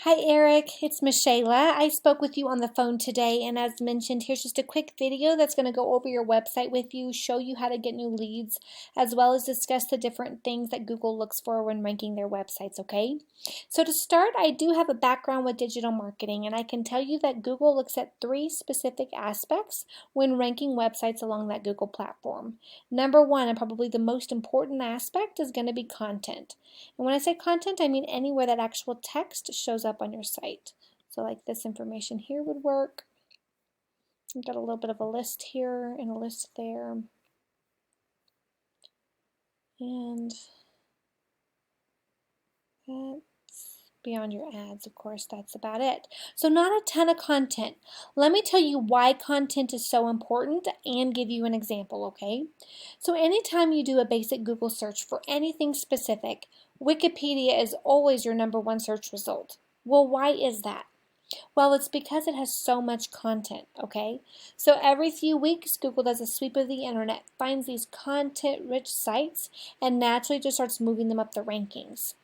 Hi Eric, it's Michaela. I spoke with you on the phone today, and as mentioned, here's just a quick video that's going to go over your website with you, show you how to get new leads, as well as discuss the different things that Google looks for when ranking their websites, okay? So to start, I do have a background with digital marketing, and I can tell you that Google looks at three specific aspects when ranking websites along that Google platform. Number one, and probably the most important aspect, is going to be content. And when I say content, I mean anywhere that actual text shows up on your site. So like this information here would work. I've got a little bit of a list here and a list there. And that's beyond your ads, of course, that's about it. So not a ton of content. Let me tell you why content is so important and give you an example, okay? So anytime you do a basic Google search for anything specific, Wikipedia is always your #1 search result. Well, why is that? Well, it's because it has so much content, okay? So every few weeks, Google does a sweep of the internet, finds these content-rich sites, and naturally just starts moving them up the rankings.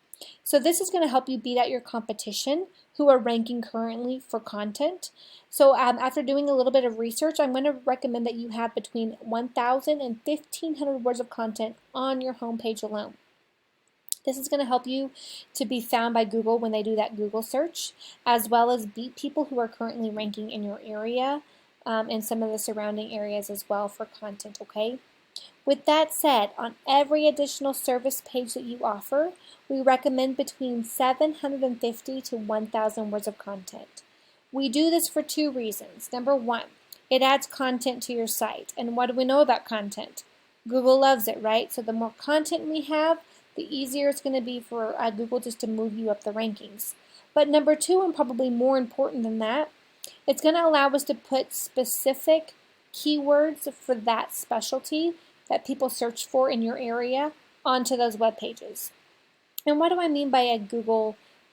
So this is going to help you beat out your competition who are ranking currently for content. So after doing a little bit of research, I'm going to recommend that you have between 1,000 and 1,500 words of content on your homepage alone. This is going to help you to be found by Google when they do that Google search, as well as beat people who are currently ranking in your area and some of the surrounding areas as well for content, okay? With that said, on every additional service page that you offer, we recommend between 750 to 1,000 words of content. We do this for two reasons. Number one, it adds content to your site. And what do we know about content? Google loves it, right? So the more content we have, the easier it's going to be for Google just to move you up the rankings. But number two, and probably more important than that, it's going to allow us to put specific keywords for that specialty that people search for in your area onto those web pages. And what do I mean by a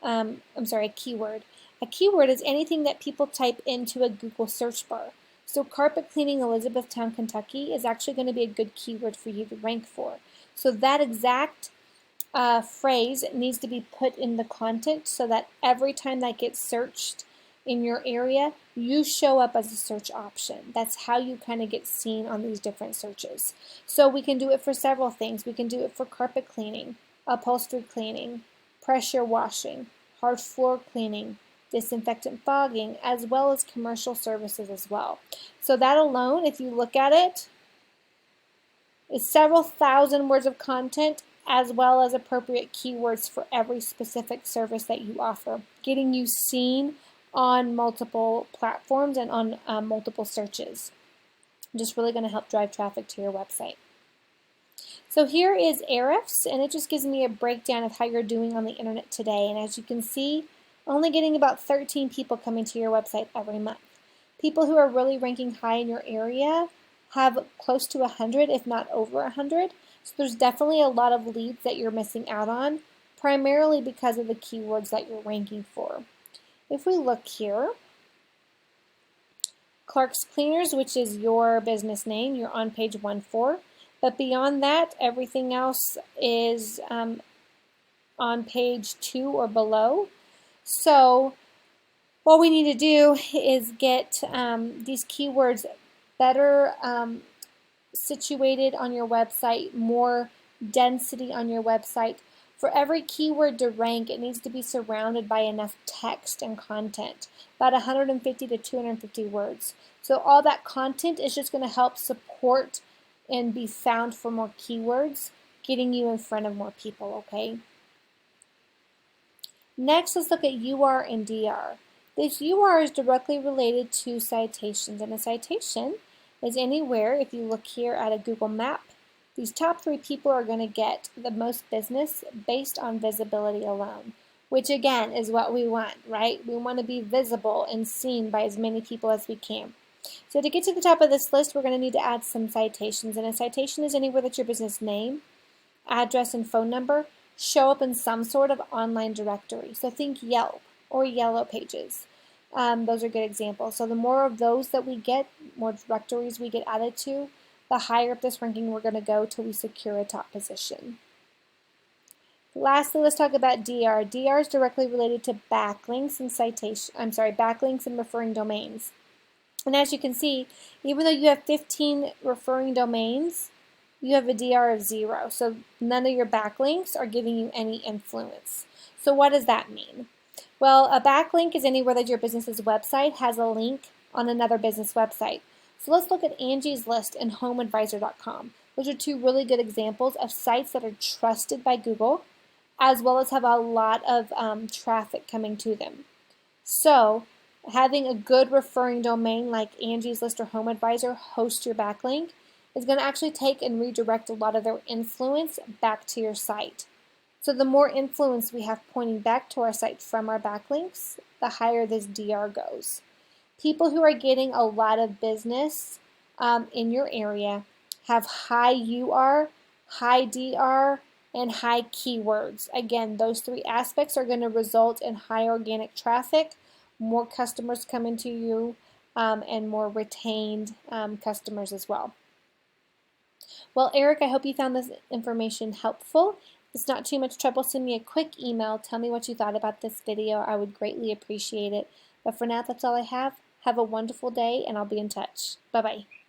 a keyword? A keyword is anything that people type into a Google search bar. So carpet cleaning Elizabethtown, Kentucky is actually going to be a good keyword for you to rank for. So that exact phrase needs to be put in the content so that every time that gets searched in your area, you show up as a search option. That's how you kind of get seen on these different searches. So we can do it for several things. We can do it for carpet cleaning, upholstery cleaning, pressure washing, hard floor cleaning, disinfectant fogging, as well as commercial services as well. So that alone, if you look at it, is several thousand words of content as well as appropriate keywords for every specific service that you offer, getting you seen on multiple platforms and on multiple searches. Just really going to help drive traffic to your website. So here is Ahrefs, and it just gives me a breakdown of how you're doing on the internet today. And as you can see, only getting about 13 people coming to your website every month. People who are really ranking high in your area have close to 100, if not over 100. So there's definitely a lot of leads that you're missing out on, primarily because of the keywords that you're ranking for. If we look here, Clark's Cleaners, which is your business name, you're on page 1 for. But beyond that, everything else is on page 2 or below. So what we need to do is get these keywords better situated on your website, more density on your website. For every keyword to rank, it needs to be surrounded by enough text and content, about 150 to 250 words. So all that content is just going to help support and be found for more keywords, getting you in front of more people, okay? Next, let's look at UR and DR. This UR is directly related to citations, and a citation is anywhere, if you look here at a Google map, these top 3 people are going to get the most business based on visibility alone, which again is what we want, right? We want to be visible and seen by as many people as we can. So to get to the top of this list, we're going to need to add some citations, and a citation is anywhere that your business name, address, and phone number show up in some sort of online directory. So think Yelp or Yellow Pages. Those are good examples. So the more of those that we get, more directories we get added to, the higher up this ranking we're going to go till we secure a top position. Lastly, let's talk about DR. DR is directly related to backlinks and backlinks and referring domains. And as you can see, even though you have 15 referring domains, you have a DR of 0. So none of your backlinks are giving you any influence. So what does that mean? Well, a backlink is anywhere that your business's website has a link on another business website. So let's look at Angie's List and HomeAdvisor.com. Those are two really good examples of sites that are trusted by Google, as well as have a lot of traffic coming to them. So having a good referring domain like Angie's List or Home Advisor host your backlink is going to actually take and redirect a lot of their influence back to your site. So the more influence we have pointing back to our site from our backlinks, the higher this DR goes. People who are getting a lot of business in your area have high UR, high DR, and high keywords. Again, those three aspects are going to result in high organic traffic, more customers coming to you, and more retained customers as well. Well, Eric, I hope you found this information helpful. If it's not too much trouble, send me a quick email. Tell me what you thought about this video. I would greatly appreciate it. But for now, that's all I have. Have a wonderful day, and I'll be in touch. Bye-bye.